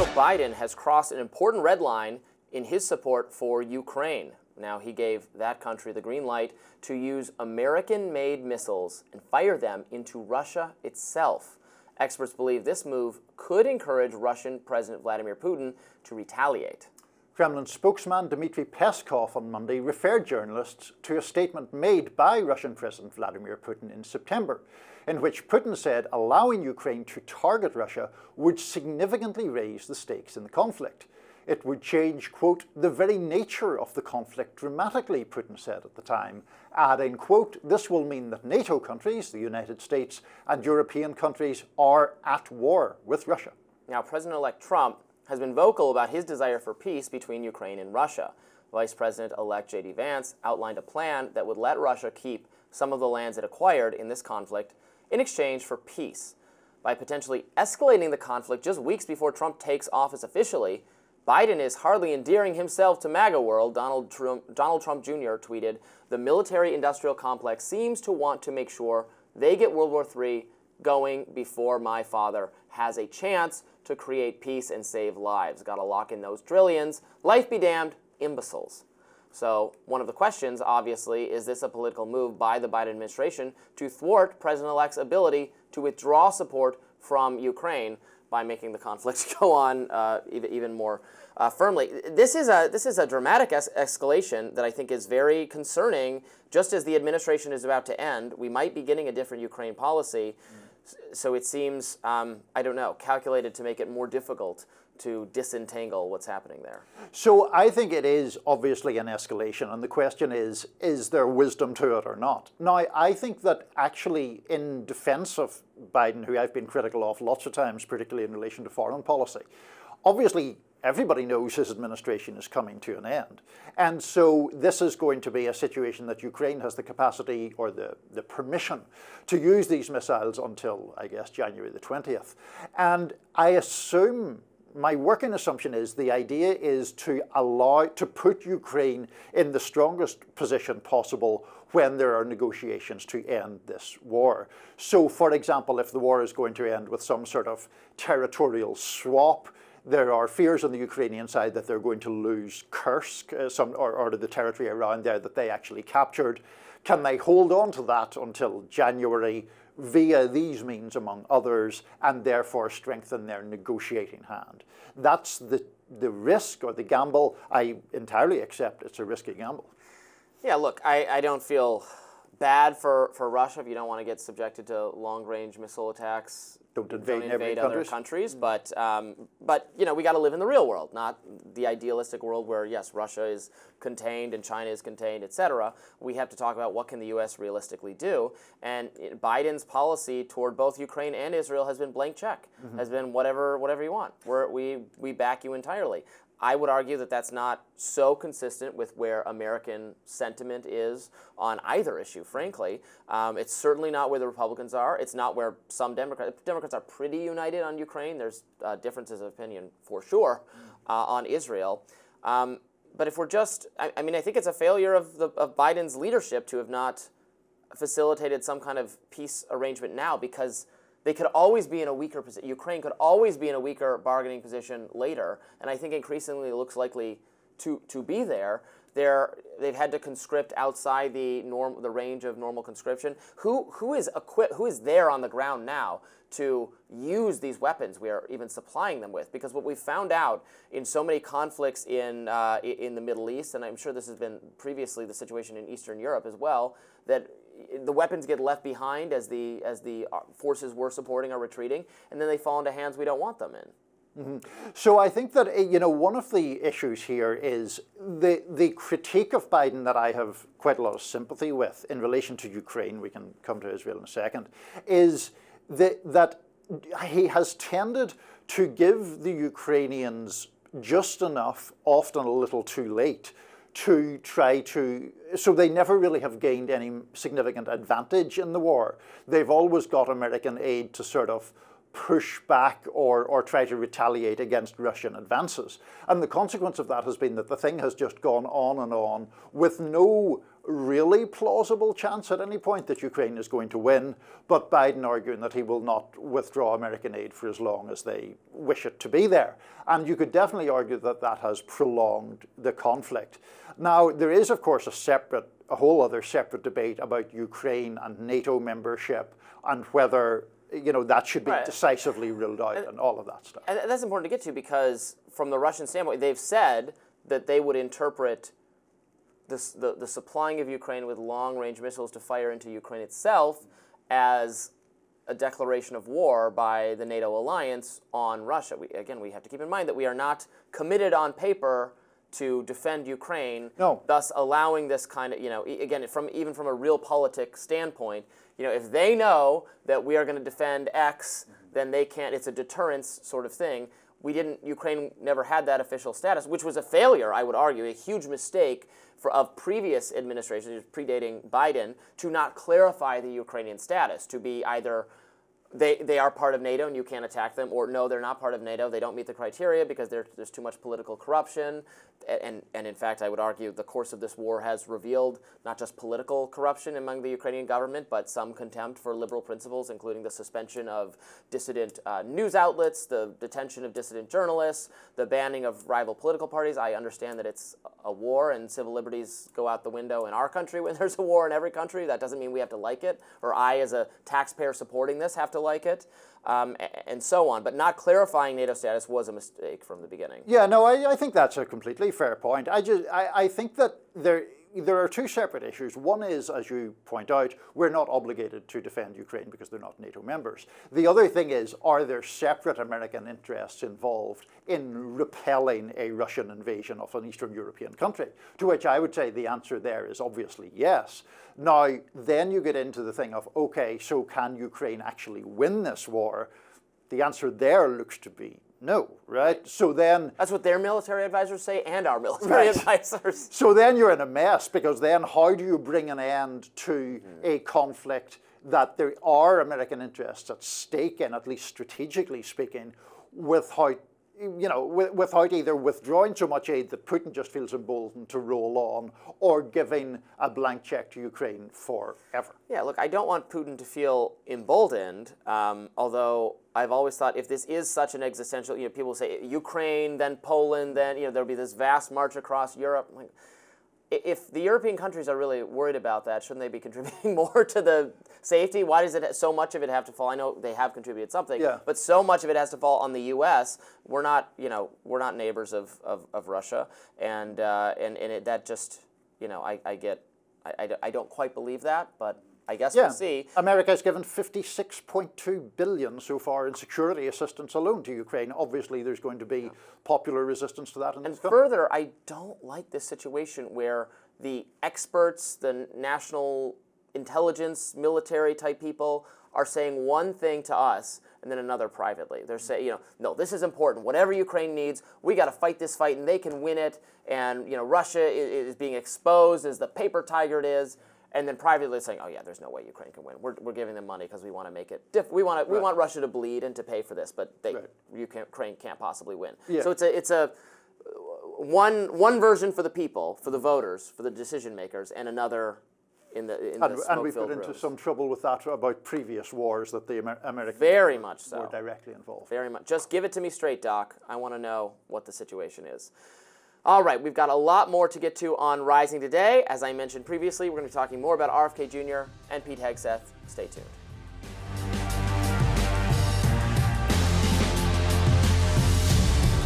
Joe Biden has crossed an important red line in his support for Ukraine. Now, he gave that country the green light to use American-made missiles and fire them into Russia itself. Experts believe this move could encourage Russian President Vladimir Putin to retaliate. Kremlin spokesman Dmitry Peskov on Monday referred journalists to a statement made by Russian President Vladimir Putin in September, in which Putin said allowing Ukraine to target Russia would significantly raise the stakes in the conflict. It would change, quote, the very nature of the conflict dramatically, Putin said at the time, adding, quote, this will mean that NATO countries, the United States, and European countries are at war with Russia. Now, President-elect Trump has been vocal about his desire for peace between Ukraine and Russia. Vice President-elect J.D. Vance outlined a plan that would let Russia keep some of the lands it acquired in this conflict in exchange for peace. By potentially escalating the conflict just weeks before Trump takes office officially, Biden is hardly endearing himself to MAGA world. Donald Trump Jr. tweeted, "The military-industrial complex seems to want to make sure they get World War III going before my father has a chance to create peace and save lives. Got to lock in those trillions. Life be damned, imbeciles." So one of the questions, obviously, is this a political move by the Biden administration to thwart President-elect's ability to withdraw support from Ukraine by making the conflict go on even more firmly? This is a dramatic escalation that I think is very concerning. Just as the administration is about to end, we might be getting a different Ukraine policy. So it seems, I don't know, calculated to make it more difficult to disentangle what's happening there. So I think it is obviously an escalation, and the question is there wisdom to it or not? Now, I think that actually in defense of Biden, who I've been critical of lots of times, particularly in relation to foreign policy, obviously everybody knows his administration is coming to an end. And so this is going to be a situation that Ukraine has the capacity or the permission to use these missiles until, I guess, January the 20th. And I assume, my working assumption is the idea is to put Ukraine in the strongest position possible when there are negotiations to end this war. So, for example, if the war is going to end with some sort of territorial swap, there are fears on the Ukrainian side that they're going to lose Kursk, or the territory around there that they actually captured. Can they hold on to that until January via these means, among others, and therefore strengthen their negotiating hand? That's the risk or the gamble. I entirely accept it's a risky gamble. Yeah, look, I don't feel bad for Russia if you don't want to get subjected to long-range missile attacks. Don't invade other countries, but you know, we got to live in the real world, not the idealistic world where yes, Russia is contained and China is contained, etc. We have to talk about what can the U.S. realistically do, and Biden's policy toward both Ukraine and Israel has been blank check, has been whatever you want. We back you entirely. I would argue that that's not so consistent with where American sentiment is on either issue, frankly. It's certainly not where the Republicans are. It's not where some Democrats are pretty united on Ukraine. There's differences of opinion, for sure, on Israel. But if we're just, I mean, I think it's a failure of Biden's leadership to have not facilitated some kind of peace arrangement now, because they could always be in a weaker position. Ukraine could always be in a weaker bargaining position later, and I think increasingly it looks likely to be there. They've had to conscript outside the range of normal conscription. Who is there on the ground now to use these weapons we are even supplying them with? Because what we've found out in so many conflicts in the Middle East, and I'm sure this has been previously the situation in Eastern Europe as well, that the weapons get left behind as the forces we're supporting are retreating, and then they fall into hands we don't want them in. So I think that, you know, one of the issues here is the critique of Biden that I have quite a lot of sympathy with in relation to Ukraine, we can come to Israel in a second, is that he has tended to give the Ukrainians just enough, often a little too late, to try to, so they never really have gained any significant advantage in the war. They've always got American aid to sort of push back or try to retaliate against Russian advances. And the consequence of that has been that the thing has just gone on and on with no really plausible chance at any point that Ukraine is going to win, but Biden arguing that he will not withdraw American aid for as long as they wish it to be there. And you could definitely argue that that has prolonged the conflict. Now, there is, of course, a whole other separate debate about Ukraine and NATO membership and whether that should be decisively ruled out and all of that stuff. And that's important to get to because from the Russian standpoint, they've said that they would interpret the supplying of Ukraine with long-range missiles to fire into Ukraine itself as a declaration of war by the NATO alliance on Russia. We have to keep in mind that we are not committed on paper to defend Ukraine, thus allowing this kind of, again, even from a realpolitik standpoint, if they know that we are going to defend X, then they can't, it's a deterrence sort of thing. Ukraine never had that official status, which was a failure, I would argue, a huge mistake of previous administrations, predating Biden, to not clarify the Ukrainian status, to be either they are part of NATO and you can't attack them, or no, they're not part of NATO, they don't meet the criteria because there's too much political corruption. And in fact, I would argue the course of this war has revealed not just political corruption among the Ukrainian government, but some contempt for liberal principles, including the suspension of dissident news outlets, the detention of dissident journalists, the banning of rival political parties. I understand that it's a war and civil liberties go out the window in our country when there's a war in every country. That doesn't mean we have to like it, or I, as a taxpayer supporting this, have to like it. And so on. But not clarifying NATO status was a mistake from the beginning. Yeah, no, I think that's a completely fair point. I think that there are two separate issues. One is, as you point out, we're not obligated to defend Ukraine because they're not NATO members. The other thing is, are there separate American interests involved in repelling a Russian invasion of an Eastern European country? To which I would say the answer there is obviously yes. Now, then you get into the thing of, okay, so can Ukraine actually win this war? The answer there looks to be no, right? So then... That's what their military advisors say and our military advisors. So then you're in a mess, because then how do you bring an end to a conflict that there are American interests at stake in, at least strategically speaking, without either withdrawing so much aid that Putin just feels emboldened to roll on, or giving a blank check to Ukraine forever? Yeah, look, I don't want Putin to feel emboldened, although I've always thought if this is such an existential, people say Ukraine, then Poland, then, there'll be this vast march across Europe. Like, if the European countries are really worried about that, shouldn't they be contributing more to the safety? Why does so much of it have to fall? I know they have contributed something, but so much of it has to fall on the U.S. We're not not neighbors of Russia, and that just, I don't quite believe that, but I guess we'll see. America has given $56.2 billion so far in security assistance alone to Ukraine. Obviously, there's going to be popular resistance to that. And further, I don't like this situation where the experts, the national intelligence, military type people are saying one thing to us and then another privately. They're saying, no, this is important. Whatever Ukraine needs, we got to fight this fight and they can win it. And, Russia is being exposed as the paper tiger it is. And then privately saying, oh yeah, there's no way Ukraine can win. We're giving them money because we want to make it. We want Russia to bleed and to pay for this, but Ukraine can't possibly win. Yeah. So it's a one version for the people, for the voters, for the decision makers, and another in the and we've got into some trouble with that about previous wars that the Americans very much so were directly involved. Very much. Just give it to me straight, Doc. I want to know what the situation is. All right, we've got a lot more to get to on Rising today. As I mentioned previously, we're going to be talking more about RFK Jr. and Pete Hegseth. Stay tuned.